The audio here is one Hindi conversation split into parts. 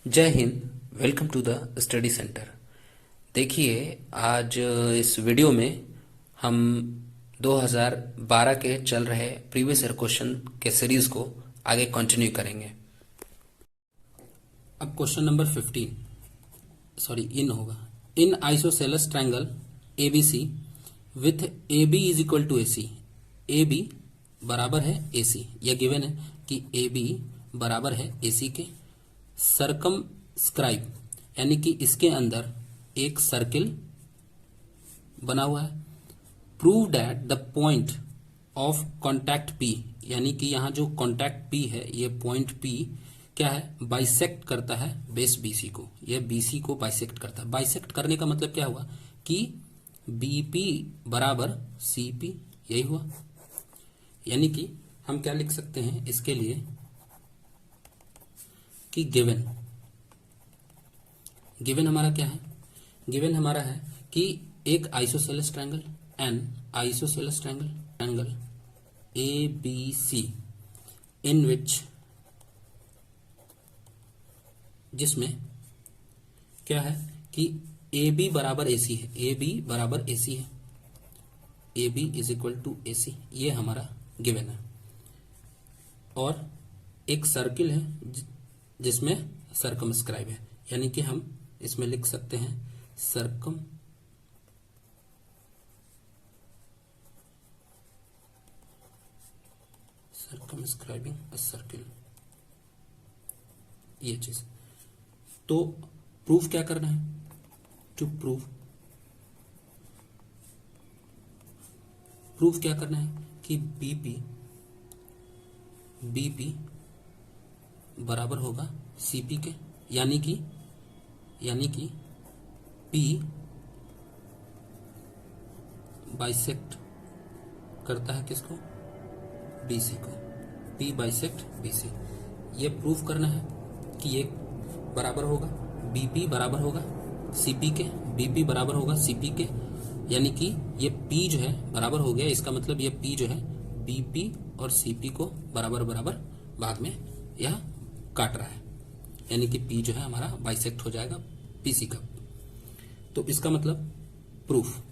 जय Hind. Welcome to the study centre. देखिए, आज इस वीडियो में हम 2012 के चल रहे प्रीवियस ईयर क्वेश्चन के सीरीज को आगे कंटिन्यू करेंगे। अब क्वेश्चन नंबर 15 होगा। In isosceles triangle ABC with A B is equal to A C, A B बराबर है ए सी, यह गिवन है कि ए बी बराबर है ए सी के। सर्कमस्क्राइब यानी कि इसके अंदर एक सर्किल बना हुआ है। Prove that the point of contact P, यानी कि यहां जो कॉन्टैक्ट पी है, ये पॉइंट पी क्या है, बाइसेक्ट करता है बेस बीसी को। यह बीसी को बाइसेक्ट करता है। बाइसेक्ट करने का मतलब क्या हुआ कि बीपी बराबर सीपी, यही हुआ। यानी कि हम क्या लिख सकते हैं इसके लिए कि गिवन हमारा क्या है, गिवन हमारा है कि एक isosceles triangle, an isosceles triangle A B C in which, जिसमें क्या है कि ए बी बराबर ए सी है, ए बी बराबर ए सी है, A B is equal to A C, ये हमारा गिवन है। और एक सर्किल है जिसमें सर्कमस्क्राइब है, यानी कि हम इसमें लिख सकते हैं सर्कमस्क्राइबिंग अ सर्किल, ये चीज। तो प्रूफ क्या करना है, टू प्रूफ क्या करना है कि बीपी बराबर होगा सीपी के, यानी कि पी बाइसेक्ट करता है किसको, बीसी को, पी बाइसेक्ट बीसी। ये प्रूफ करना है कि ये बराबर होगा, बीपी बराबर होगा सीपी के, बीपी बराबर होगा सीपी के, यानी कि ये पी जो है बराबर हो गया। इसका मतलब ये पी जो है बीपी और सीपी को बराबर भाग में यह काट रहा है, यानी कि पी जो है हमारा बाइसेक्ट हो जाएगा पीसी का। तो इसका मतलब प्रूफ।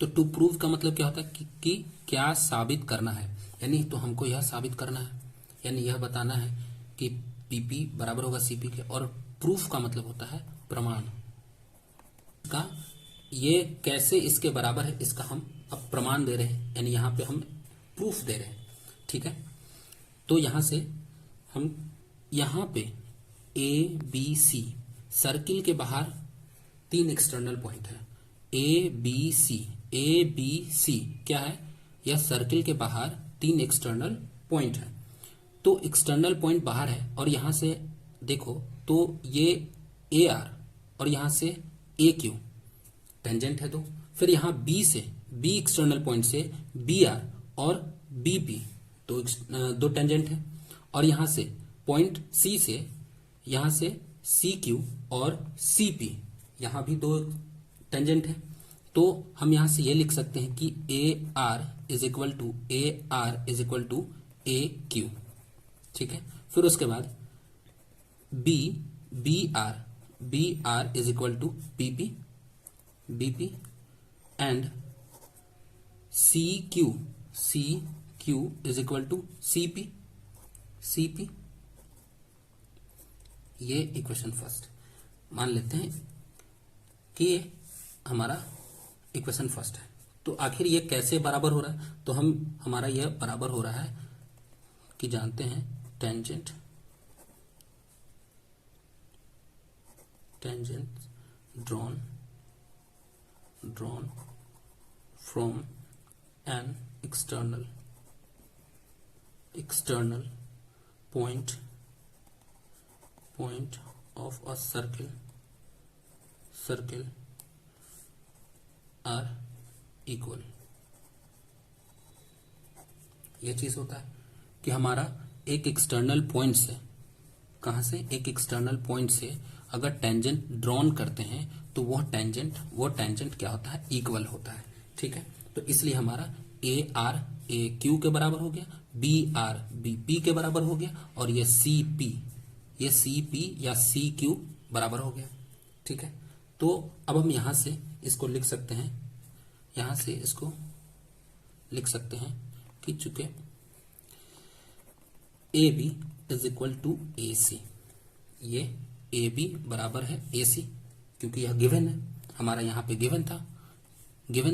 तो टू प्रूव का मतलब क्या होता है कि क्या साबित करना है, यानी तो हमको यह साबित करना है, यानी यह बताना है कि पीपी बराबर होगा सीपी के। और प्रूफ का मतलब होता है प्रमाण का, ये कैसे इसके बराबर है इसका हम अब प्रमाण दे रहे हैं, यानी यहां पे हम प्रूफ दे रहे हैं। ठीक है, तो यहां से हम यहां पे ए बी सी सर्किल के बाहर 3 एक्सटर्नल पॉइंट है। ए बी सी क्या है, यह सर्किल के बाहर 3 एक्सटर्नल पॉइंट है। तो एक्सटर्नल पॉइंट बाहर है और यहां से देखो तो ये ए आर और यहां से ए क्यू टेंजेंट है दो। फिर यहां बी एक्सटर्नल पॉइंट से बी आर और बी पी दो टेंजेंट है। और यहां से पॉइंट सी से यहां से सी क्यू और सी पी, यहां भी 2 टेंजेंट है। तो हम यहां से ये लिख सकते हैं कि A R is equal to A Q. ठीक है, फिर उसके बाद B R is equal to BP and C Q is equal to CP. ये इक्वेशन फर्स्ट मान लेते हैं कि ये हमारा इक्वेशन फर्स्ट है। तो आखिर ये कैसे बराबर हो रहा है, तो हमारा यह बराबर हो रहा है कि जानते हैं tangent drawn from an external point of a circle are equal। ये चीज होता है कि हमारा एक एक्सटर्नल पॉइंट से, कहां से, एक एक्सटर्नल पॉइंट से अगर टेंजेंट ड्रॉन करते हैं तो वो टेंजेंट क्या होता है, इक्वल होता है। ठीक है, तो इसलिए हमारा ए आर ए क्यू के बराबर हो गया, बी आर बी पी के बराबर हो गया, और ये सी पी ये सी पी या सी क्यू बराबर हो गया। ठीक है, तो अब हम यहां से इसको लिख सकते हैं, यहां से इसको लिख सकते हैं कि चूंकि A B is equal to A C, ये ए बी बराबर है ए सी, क्योंकि यह गिवन है, हमारा यहाँ पे गिवन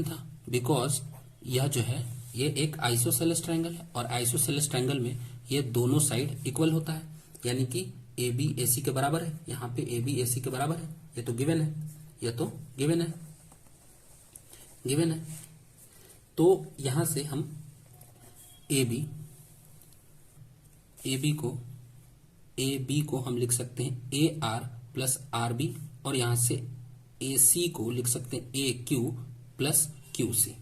था बिकॉज यह जो है ये एक आइसोसेलेस ट्रायंगल है, और आइसोसेलेस ट्रायंगल में ये दोनों साइड इक्वल होता है, यानी कि ए बी ए सी के बराबर है। यहाँ पे ए बी ए सी के बराबर है, ये तो गिवन है, ये तो गिवन है। तो यहां से हम ए बी को हम लिख सकते हैं A R plus R B, और यहां से ए सी को लिख सकते हैं A Q plus Q C.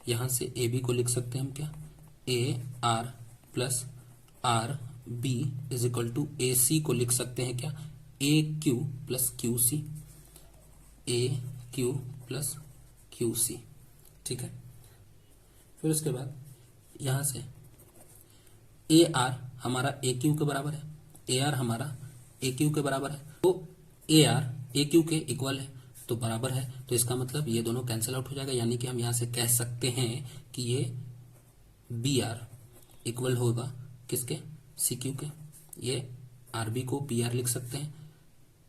यहां से ए बी को लिख सकते हैं हम क्या, A R plus R B is equal to A C को लिख सकते हैं क्या, A Q plus Q C, A Q plus Q C. ठीक है, फिर उसके बाद यहां से ए आर हमारा ए क्यू के बराबर है, ए आर हमारा ए क्यू के बराबर है, तो ए आर ए क्यू के इक्वल है तो बराबर है, तो इसका मतलब ये दोनों कैंसिल आउट हो जाएगा, यानी कि हम यहां से कह सकते हैं कि ये बी आर इक्वल होगा किसके, सी क्यू के। ये आर बी को बी आर लिख सकते हैं,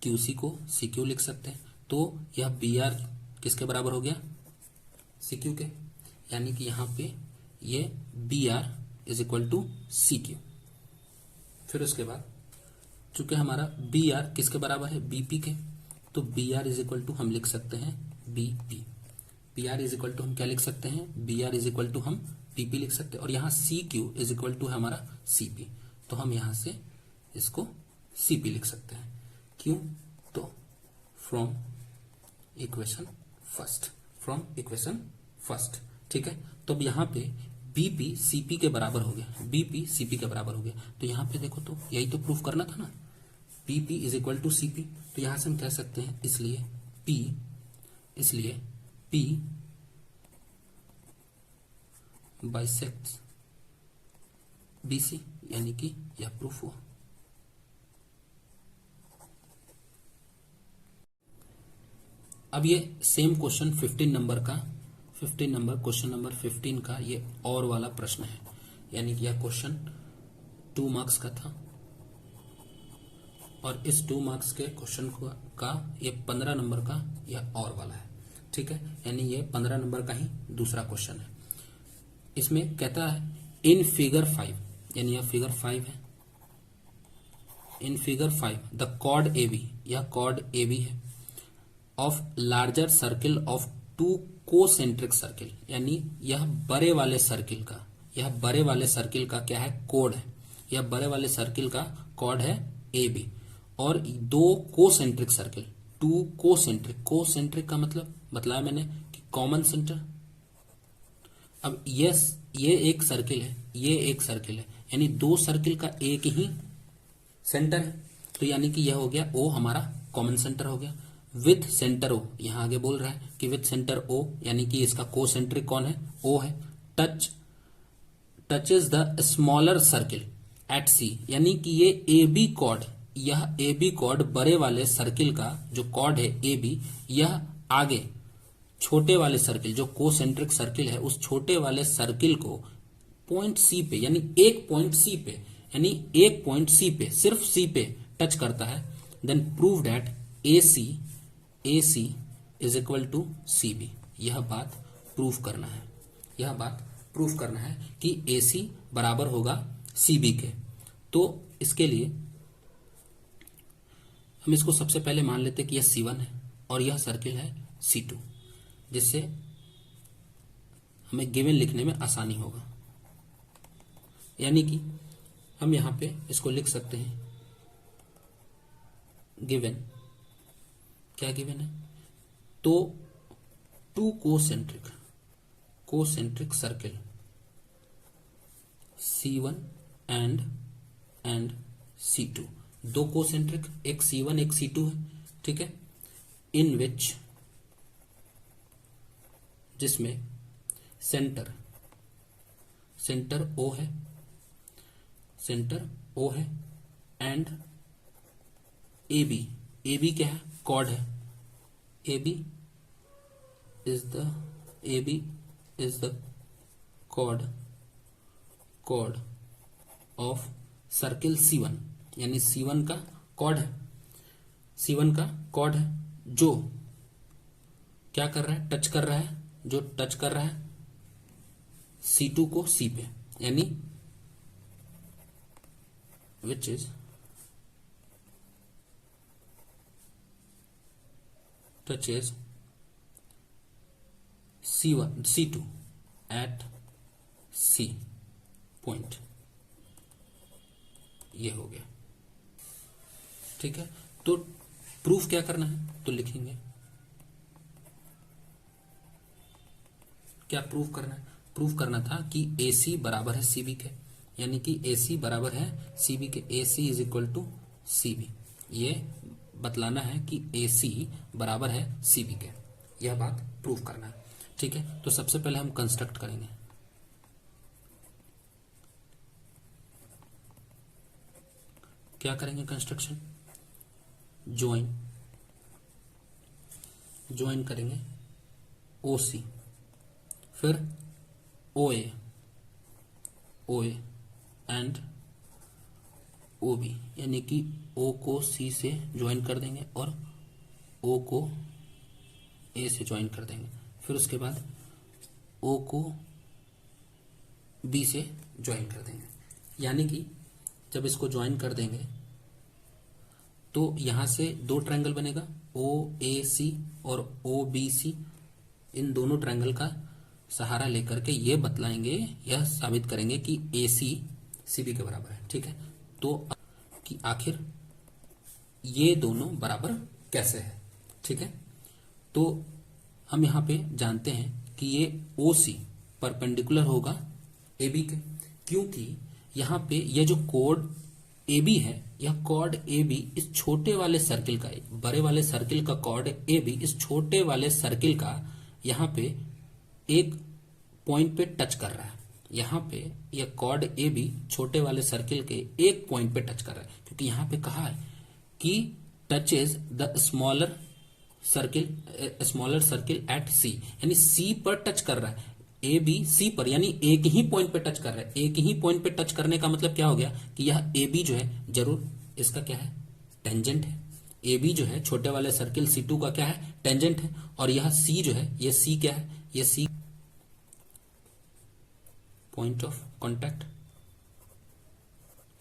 क्यू सी को सी क्यू लिख सकते हैं, तो यह बी आर किसके बराबर हो गया, सी क्यू के, यानी कि यहां पे ये B R is equal to C Q. फिर उसके बाद चूंकि हमारा बी आर किसके बराबर है, बीपी के, तो B R is equal to हम लिख सकते हैं BP. B R is equal to हम क्या लिख सकते हैं, B R is equal to हम पीपी लिख सकते हैं, और यहाँ C Q is equal to हमारा सीपी, तो हम यहां से इसको सीपी लिख सकते हैं। क्यों, तो फ्रॉम इक्वेशन फर्स्ट। ठीक है, तो अब यहाँ पे बीपी सीपी के बराबर हो गया, बीपी सीपी के बराबर हो गया, तो यहाँ पे देखो तो यही तो प्रूफ करना था ना, BP is equal to CP, तो यहां से हम कह सकते हैं इसलिए पी बाइसेक्ट्स बीसी, यानी कि यह प्रूफ हुआ। अब ये same question 15 number question number 15 का ये और वाला प्रश्न है, यानी कि यह क्वेश्चन 2 मार्क्स का था, और इस 2 मार्क्स के क्वेश्चन का ये 15 नंबर का यह और वाला है। ठीक है, यानी ये 15 नंबर का ही दूसरा क्वेश्चन है। इसमें कहता है इन फिगर 5, यानी यह फिगर 5 है, in figure 5 the chord A B, यह कॉर्ड ए बी है, of larger circle of 2 concentric circle, यानी यह बड़े वाले सर्किल का क्या है, कोड है, यह बड़े वाले सर्किल का कॉर्ड है ए बी, और 2 कोसेंट्रिक सर्किल, 2 कोसेंट्रिक का मतलब बताया मैंने कि कॉमन सेंटर। अब ये एक सर्किल है, यानी 2 सर्किल का एक ही सेंटर है, तो यानी कि यह हो गया ओ हमारा कॉमन सेंटर हो गया, विथ सेंटर ओ, यहां आगे बोल रहा है कि विथ सेंटर ओ, यानी कि इसका कोसेंट्रिक कौन है, ओ है, touches the smaller circle at C, यानी कि ये ए बी कॉर्ड, यह ए बी कॉर्ड बड़े वाले सर्किल का जो कॉर्ड है ए बी, यह आगे छोटे वाले सर्किल जो कोसेंट्रिक सर्किल है उस छोटे वाले सर्किल को पॉइंट सी पे, यानी एक पॉइंट सी पे सिर्फ सी पे टच करता है, then prove that A C is equal to C B. यह बात प्रूफ करना है कि ए सी बराबर होगा सी बी के। तो इसके लिए हम इसको सबसे पहले मान लेते कि यह C1 है और यह सर्किल है C2, जिससे हमें गिवन लिखने में आसानी होगा, यानी कि हम यहां पे इसको लिख सकते हैं गिवन, क्या गिवन है, तो 2 concentric circle C1 and C2, 2 concentric, एक C1 एक C2 है, ठीक है, इन विच, जिसमें सेंटर O है, and A B, A B क्या है, कॉर्ड है, A B is the chord of circle C1, यानी C1 का कॉर्ड है, C1 का कॉर्ड है जो क्या कर रहा है, टच कर रहा है, जो टच कर रहा है C2 को C पे, यानी which is touches C2 at C point, ये हो गया। ठीक है, तो प्रूफ क्या करना है, तो लिखेंगे क्या प्रूफ करना है, प्रूफ करना था कि AC बराबर है CB के, यानी कि AC बराबर है CB के, AC is equal to CB, ये बतलाना है कि AC बराबर है CB के, यह बात प्रूफ करना है। ठीक है, तो सबसे पहले हम कंस्ट्रक्ट करेंगे, क्या करेंगे, कंस्ट्रक्शन, ज्वाइन करेंगे OC, फिर OA एंड OB, यानी कि O को C से ज्वाइन कर देंगे और O को A से ज्वाइन कर देंगे, फिर उसके बाद O को B से ज्वाइन कर देंगे, यानी कि जब इसको ज्वाइन कर देंगे तो यहां से दो ट्रायंगल बनेगा, OAC और OBC, इन दोनों ट्रायंगल का सहारा लेकर के ये बतलाएंगे, यह साबित करेंगे कि AC CB के बराबर है। ठीक है, तो कि आखिर ये दोनों बराबर कैसे है। ठीक है, तो हम यहाँ पे जानते हैं कि ये OC परपेंडिकुलर होगा AB के, क्योंकि यहाँ पे ये जो कोड AB है, यह कॉर्ड AB इस छोटे वाले सर्किल का, बड़े वाले सर्किल का कॉर्ड AB इस छोटे वाले सर्किल का यहाँ पे एक पॉइंट पे टच कर रहा है, यहाँ पे यह कॉर्ड AB छोटे वाले सर्किल के एक पॉइंट पे टच कर रहा है, क्योंकि यहाँ पे कहा है कि touches the smaller circle eight C, यानी C पर टच कर रहा है, AB C पर, यानी एक ही पॉइंट पे टच कर रहा है। एक ही पॉइंट पे टच करने का मतलब क्या हो गया कि यह AB जो है जरूर इसका क्या है, टेंजेंट है। AB जो है छोटे वाले सर्किल C2 का क्या है, टेंजेंट है, और यह C जो है, ये C क्या है, ये C पॉइंट ऑफ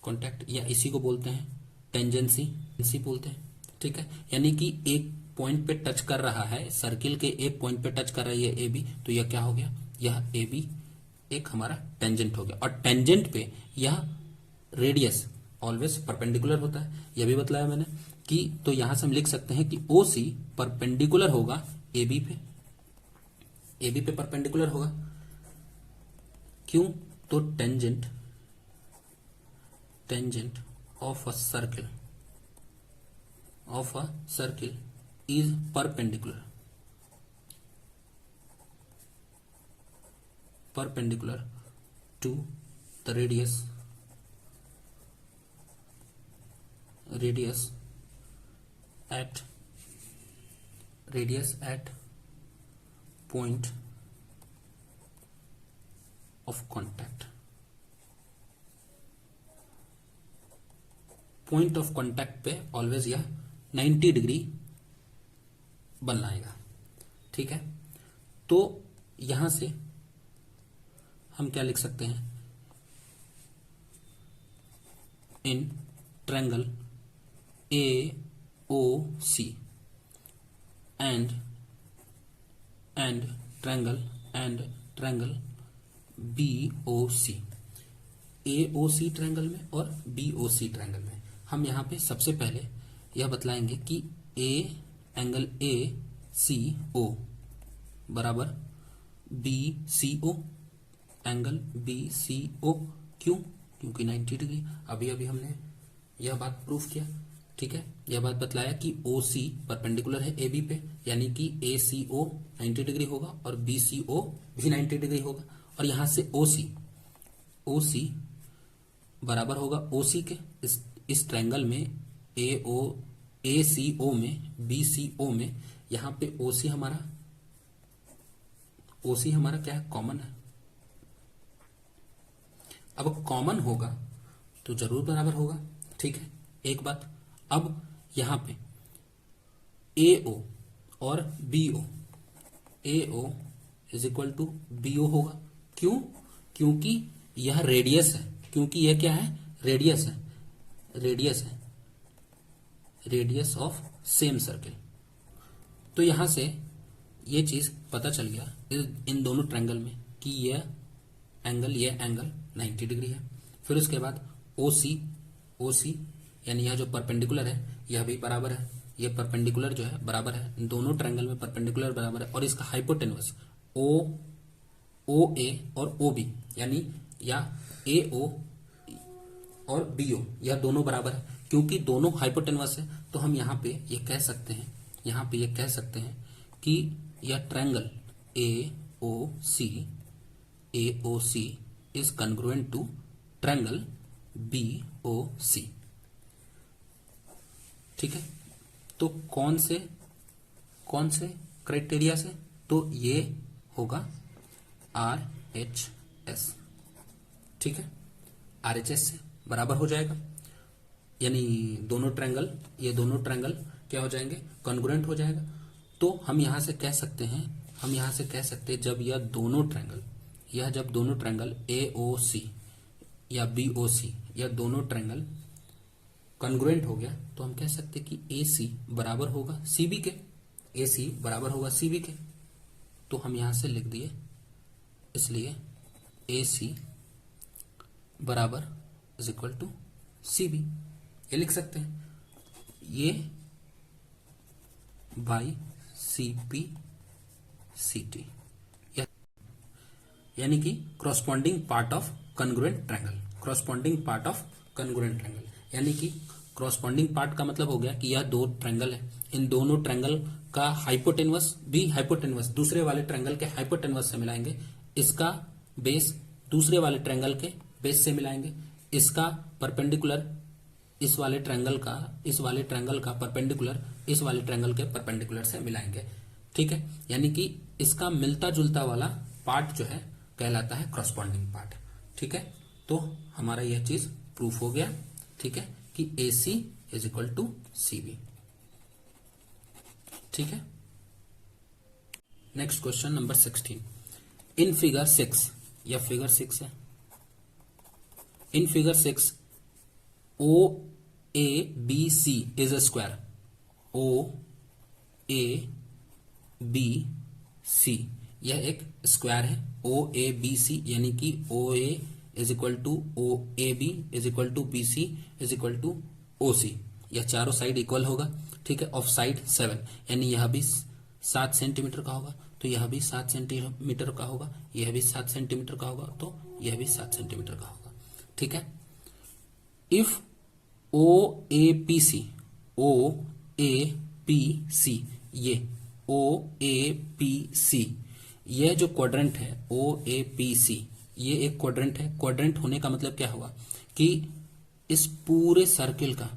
कॉन्टैक्ट, या इसी को बोलते हैं टेंजेंसी बोलते हैं। ठीक है, यानी कि एक पॉइंट पे टच कर रहा है, सर्किल के एक पॉइंट पे टच कर रहा है ये AB, तो यह क्या हो गया, यह AB एक हमारा टेंजेंट हो गया, और टेंजेंट पे यह रेडियस ऑलवेज परपेंडिकुलर होता है, यह भी बताया मैंने कि, तो यहां से हम लिख सकते हैं कि OC परपेंडिकुलर होगा AB पे परपेंडिकुलर होगा, क्यों, तो tangent of a circle is perpendicular to the radius at point of contact. Point of contact पे ऑलवेज यह 90 डिग्री बनाएगा। ठीक है, तो यहां से हम क्या लिख सकते हैं, in triangle AOC and triangle BOC, AOC triangle में और BOC ट्रायंगल में हम यहाँ पे सबसे पहले यह बतलाएंगे कि एंगल ACO बराबर BCO, एंगल BCO, क्योंकि 90 डिग्री, अभी हमने यह बात प्रूफ किया। ठीक है, यह बात बतलाया कि OC परपेंडिकुलर है AB पे, यानी कि ACO 90 डिग्री होगा और BCO भी 90 डिग्री होगा, और यहां से OC बराबर होगा OC के, इस ट्रायंगल में AO ACO में, BCO में, यहां पे OC हमारा क्या है, कॉमन है। अब कॉमन होगा तो जरूर बराबर होगा, ठीक है। एक बात, अब यहां पे AO और BO, AO is equal to BO होगा। क्यों? क्योंकि यह रेडियस है, क्योंकि यह क्या है, रेडियस है, रेडियस ऑफ सेम सर्किल। तो यहां से ये चीज पता चल गया इन दोनों ट्रायंगल में कि ये एंगल 90 डिग्री है। फिर उसके बाद OC यानी यह जो परपेंडिकुलर है यह भी बराबर है, ये परपेंडिकुलर जो है बराबर है, दोनों ट्रायंगल में परपेंडिकुलर बराबर है। और इसका हाइपोटेन्यूस OA और OB यानी या AO और BO यह दोनों बराबर है। क्योंकि दोनों हाइपोटेन्यूस है तो हम यहाँ पे ये कह सकते हैं कि यह triangle AOC is congruent to triangle BOC, ठीक है। तो कौन से क्राइटेरिया से, तो ये होगा RHS, ठीक है। RHS से बराबर हो जाएगा, यानी ये दोनों ट्रायंगल क्या हो जाएंगे, कॉन्ग्रुएंट हो जाएगा। तो हम यहां से कह सकते हैं जब दोनों ट्रायंगल AOC या BOC या दोनों ट्रायंगल कॉन्ग्रुएंट हो गया तो हम कह सकते हैं कि AC बराबर होगा CB के। तो हम यहां से लिख दिए, इसलिए AC बराबर इज इक्वल टू CB, ये लिख सकते हैं, ये बाई CP CT, यानी कि corresponding part of congruent triangle. यानी कि क्रॉसपॉन्डिंग पार्ट का मतलब हो गया कि यह दो ट्रायंगल है, इन दोनों ट्रायंगल का हाइपोटेन्यूस दूसरे वाले ट्रायंगल के हाइपोटेन्यूस से मिलाएंगे, इसका बेस दूसरे वाले ट्रायंगल के बेस से मिलाएंगे, इसका परपेंडिकुलर इस वाले ट्रायंगल का परपेंडिकुलर इस वाले ट्रायंगल के परपेंडिकुलर से मिलाएंगे, ठीक है। यानी कि इसका मिलता जुलता वाला पार्ट जो है कहलाता है क्रॉसपॉन्डिंग पार्ट, ठीक है। तो हमारा यह चीज प्रूफ हो गया, ठीक है, कि AC is equal to CB, ठीक है। Next question number 16, in figure 6, या फिगर 6 है, in figure 6 OABC is a square, OABC यह एक स्क्वायर है, OABC यानी कि OA is equal to OAB is equal to BC is equal to OC, यह चारों साइड इक्वल होगा, ठीक है। ऑफ साइड 7 यानी यह भी 7 सेंटीमीटर का होगा, तो यह भी 7 सेंटीमीटर का होगा, यह भी 7 सेंटीमीटर का होगा, तो यह भी 7 सेंटीमीटर का होगा, ठीक है। इफ OAPC यह जो क्वाड्रेंट है OAPC, ये एक क्वाड्रेंट है। क्वाड्रेंट होने का मतलब क्या हुआ कि इस पूरे सर्किल का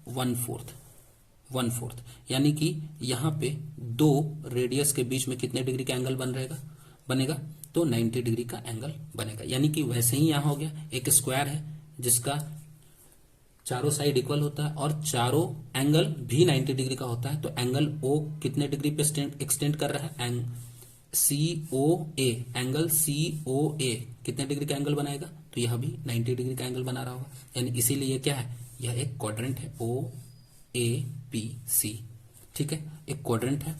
1/4 यानी कि यहां पे दो रेडियस के बीच में कितने डिग्री का एंगल बनेगा, तो 90 डिग्री का एंगल बनेगा। यानी कि वैसे ही यहां हो गया, एक स्क्वायर है जिसका चारों साइड इक्वल होता है और चारों एंगल भी 90 डिग्री का होता है, तो एंगल O कितने डिग्री पे एक्सटेंड कर रहा है, एंगल COA कितने डिग्री का एंगल बनाएगा, तो यह भी 90 डिग्री का एंगल बना रहा होगा। यानी इसीलिए यह क्या है, यह एक क्वाड्रेंट है OAPC, ठीक है, एक क्वाड्रेंट है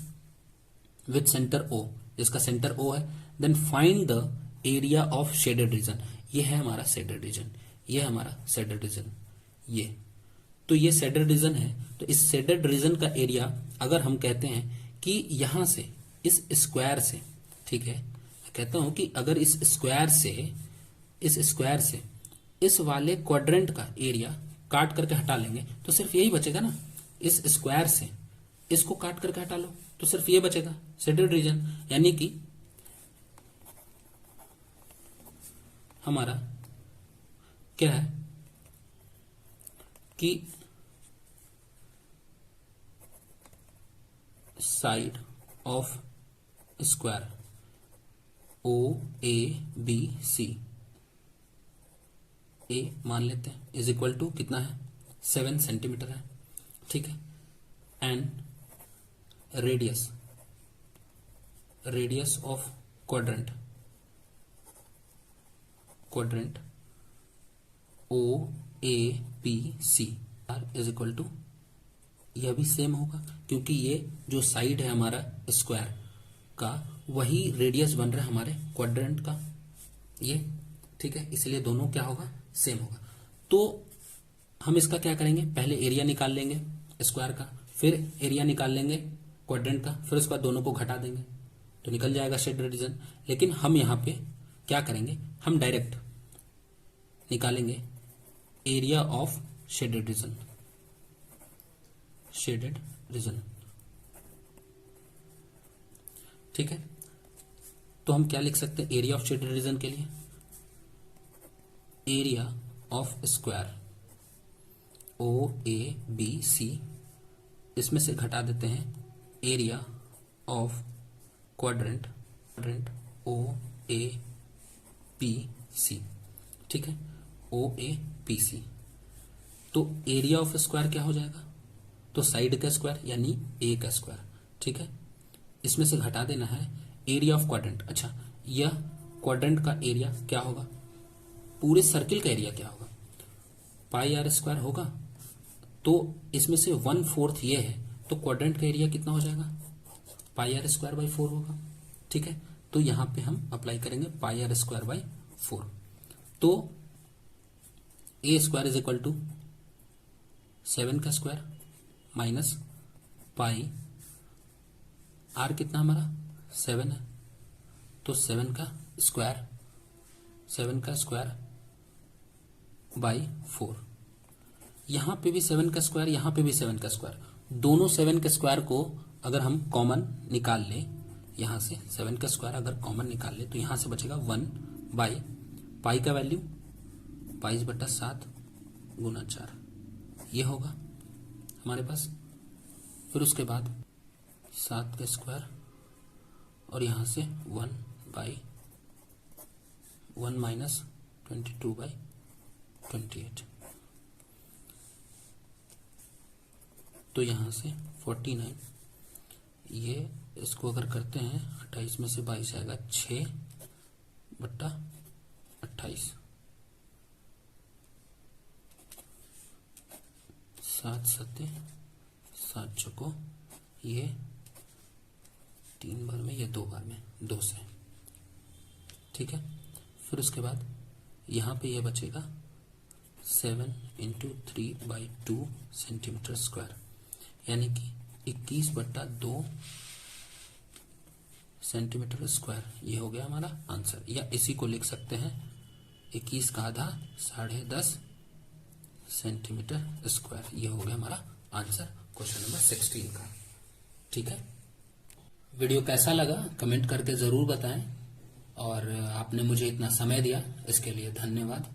विथ सेंटर O, जिसका सेंटर O है। Then find the area of shaded region, ये है हमारा शेडेड रीजन, ये तो ये शेडेड रीजन है। तो इस शेडेड रीजन का एरिया अगर हम कहते हैं कि यहां से इस स्क्वायर से, ठीक है, मैं कहता हूं कि अगर इस स्क्वायर से इस वाले क्वाड्रेंट का एरिया काट करके हटा लेंगे तो सिर्फ यही बचेगा ना, इस स्क्वायर से इसको काट करके हटा लो तो सिर्फ ये बचेगा शेडेड रीजन। यानी कि हमारा क्या है कि side of square O A B C, A मान लेते हैं, इज इक्वल टू कितना है 7 सेंटीमीटर है, ठीक है। And radius of quadrant O A B C R is equal to, यह भी सेम होगा क्योंकि ये जो साइड है हमारा स्क्वायर का वही रेडियस बन रहा है हमारे क्वाड्रेंट का, ये ठीक है, इसलिए दोनों क्या होगा सेम होगा। तो हम इसका क्या करेंगे, पहले एरिया निकाल लेंगे स्क्वायर का, फिर एरिया निकाल लेंगे क्वाड्रेंट का, फिर उसके बाद दोनों को घटा देंगे तो निकल जाएगा शेडेड रीजन। लेकिन हम यहाँ पे क्या करेंगे, हम डायरेक्ट निकालेंगे एरिया ऑफ शेडेड रीजन, ठीक है। तो हम क्या लिख सकते हैं एरिया ऑफ शेडेड रीजन के लिए, area of square O A B C, इसमें से घटा देते हैं area of quadrant O A P C, ठीक है, ओ ए पी सी। तो एरिया ऑफ स्क्वायर क्या हो जाएगा, तो साइड का स्क्वायर यानी ए का स्क्वायर, ठीक है। इसमें से घटा देना है एरिया ऑफ क्वाड्रेंट। अच्छा, यह क्वाड्रेंट का एरिया क्या होगा, पूरे सर्किल का एरिया क्या होगा, पाई आर स्क्वायर होगा। तो इसमें से 1/4 ये है, तो क्वाड्रेंट का एरिया कितना हो जाएगा, पाई आर स्क्वायर बाई 4 होगा, ठीक है। तो यहां पे हम अप्लाई करेंगे पाई आर स्क्वायर बाई 4। तो ए स्क्वायर इज इक्वल टू 7 का स्क्वायर माइनस पाई आर कितना हमारा 7 है, तो 7 का स्क्वायर बाई 4। यहां पे भी 7 का स्क्वायर, यहां पे भी 7 का स्क्वायर, दोनों 7 के स्क्वायर को अगर हम कॉमन निकाल ले, यहां से 7 का स्क्वायर अगर कॉमन निकाल ले तो यहां से बचेगा 1 बाई पाई का वैल्यू 22/7 गुना 4, ये होगा हमारे पास। फिर उसके बाद 7 का स्क्वायर और यहां से 1 बाई 1 माइनस 22/28, तो यहां से 49, ये इसको अगर करते हैं 28 में से 22 आएगा 6/28, 7 7 7 चौको, ये 3 बार में, ये 2 बार में, 2 से, ठीक है। फिर उसके बाद यहां पे ये बचेगा 7 × 3/2 सेंटीमीटर स्क्वायर, यानी कि 21/2 सेंटीमीटर स्क्वायर, ये हो गया हमारा आंसर। या इसी को लिख सकते हैं 21 का आधा 10.5 सेंटीमीटर स्क्वायर, ये हो गया हमारा आंसर क्वेश्चन नंबर 16 का, ठीक है। वीडियो कैसा लगा कमेंट करके जरूर बताएं, और आपने मुझे इतना समय दिया इसके लिए धन्यवाद।